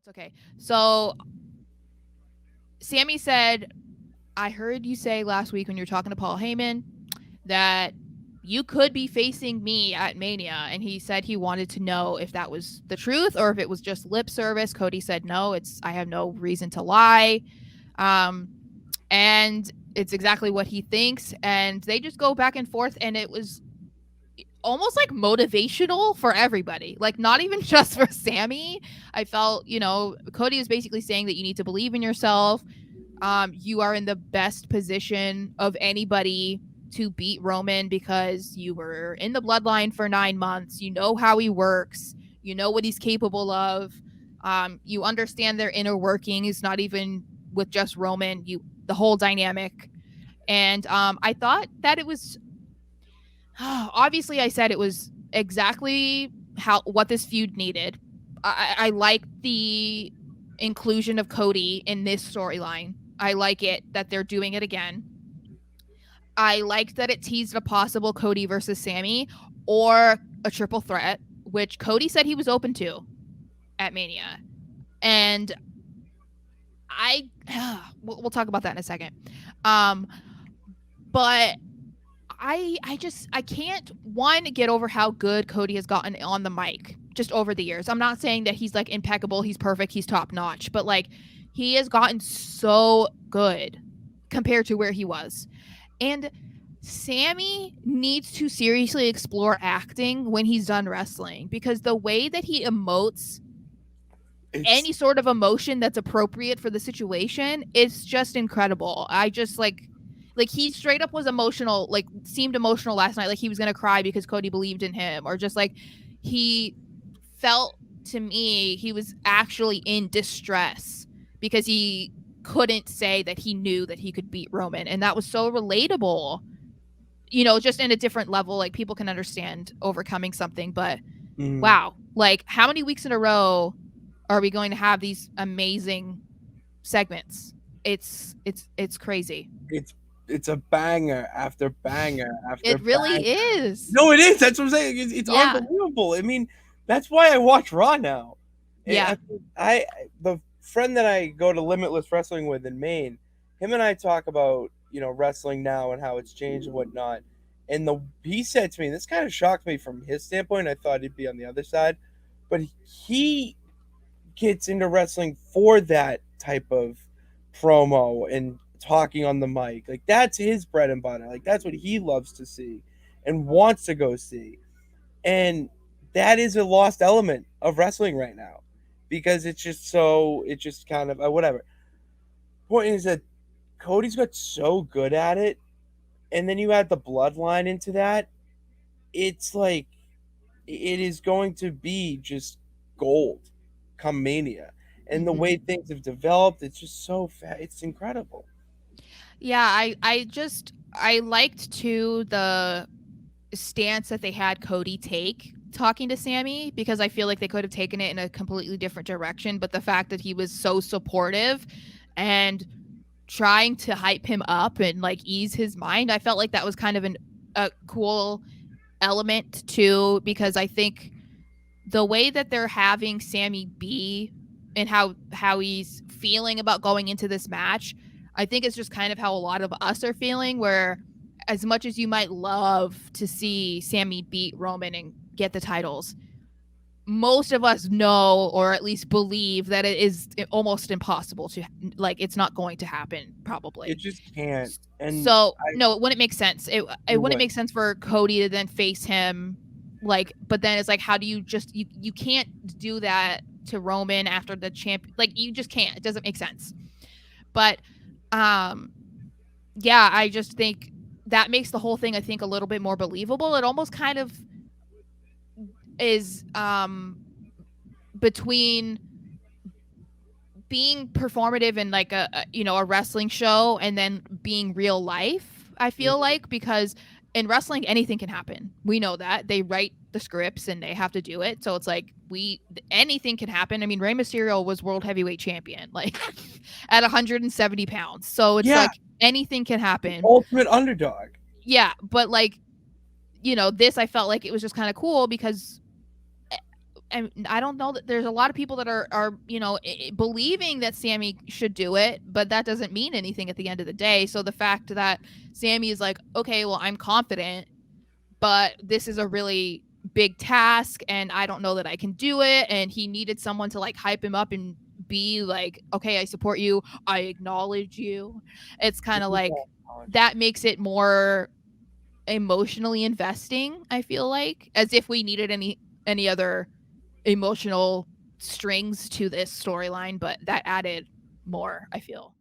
It's okay. So Sami said, I heard you say last week when you were talking to Paul Heyman that you could be facing me at Mania. And he said he wanted to know if that was the truth or if it was just lip service. Cody said, no, I have no reason to lie. And it's exactly what he thinks. And they just go back and forth. And it was almost like motivational for everybody, like not even just for Sami. I felt, Cody was basically saying that you need to believe in yourself. You are in the best position of anybody to beat Roman because you were in the bloodline for 9 months. You know how he works. You know what he's capable of. You understand their inner workings, not even with just Roman, the whole dynamic. And I thought that it was obviously I said it was exactly what this feud needed. I like the inclusion of Cody in this storyline. I like it that they're doing it again. I liked that it teased a possible Cody versus Sami or a triple threat, which Cody said he was open to at Mania. And we'll talk about that in a second. But I can't get over how good Cody has gotten on the mic just over the years. I'm not saying that he's like impeccable, he's perfect, he's top notch, but like he has gotten so good compared to where he was. And Sami needs to seriously explore acting when he's done wrestling, because the way that he emotes any sort of emotion that's appropriate for the situation is just incredible. I just like he straight up was emotional, like seemed emotional last night, like he was gonna cry because Cody believed in him, or just like he felt, to me, he was actually in distress because he couldn't say that he knew that he could beat Roman, and that was so relatable, just in a different level. Like people can understand overcoming something, but wow, like how many weeks in a row are we going to have these amazing segments? It's crazy. It's a banger after banger after It really banger. is. No, it is. That's what I'm saying. It's Yeah. unbelievable. I mean, that's why I watch Raw now. Yeah. The friend that I go to Limitless Wrestling with in Maine, him and I talk about wrestling now and how it's changed and whatnot. And he said to me, this kind of shocked me from his standpoint. I thought he'd be on the other side, but he gets into wrestling for that type of promo and talking on the mic. Like that's his bread and butter. Like that's what he loves to see and wants to go see. And that is a lost element of wrestling right now because it's just kind of whatever. Point is that Cody's got so good at it, and then you add the bloodline into that. It's like it is going to be just gold come Mania. And the way things have developed, it's just so fast. It's incredible. Yeah, I liked too the stance that they had Cody take talking to Sami, because I feel like they could have taken it in a completely different direction, but the fact that he was so supportive and trying to hype him up and like ease his mind, I felt like that was kind of a cool element too, because I think the way that they're having Sami be and how he's feeling about going into this match, I think it's just kind of how a lot of us are feeling, where as much as you might love to see Sami beat Roman and get the titles, most of us know, or at least believe, that it is almost impossible to, like, it's not going to happen probably. It just can't. And so no, it wouldn't make sense. It wouldn't make sense for Cody to then face him, like, but then it's like, how do you just you can't do that to Roman after the champ, like you just can't. It doesn't make sense. But yeah, I just think that makes the whole thing, I think, a little bit more believable. It almost kind of is between being performative in like a wrestling show and then being real life, I feel like, because in wrestling anything can happen. We know that. They write the scripts and they have to do it. So it's like anything can happen. I mean, Rey Mysterio was world heavyweight champion, like at 170 pounds. So it's like anything can happen. Ultimate underdog. Yeah, but like, this, I felt like it was just kind of cool because and I don't know that there's a lot of people that are believing that Sami should do it, but that doesn't mean anything at the end of the day. So the fact that Sami is like, okay, well, I'm confident, but this is a really big task and I don't know that I can do it. And he needed someone to like hype him up and be like, okay, I support you. I acknowledge you. It's kind of like that makes it more emotionally investing, I feel like, as if we needed any other emotional strings to this storyline, but that added more, I feel.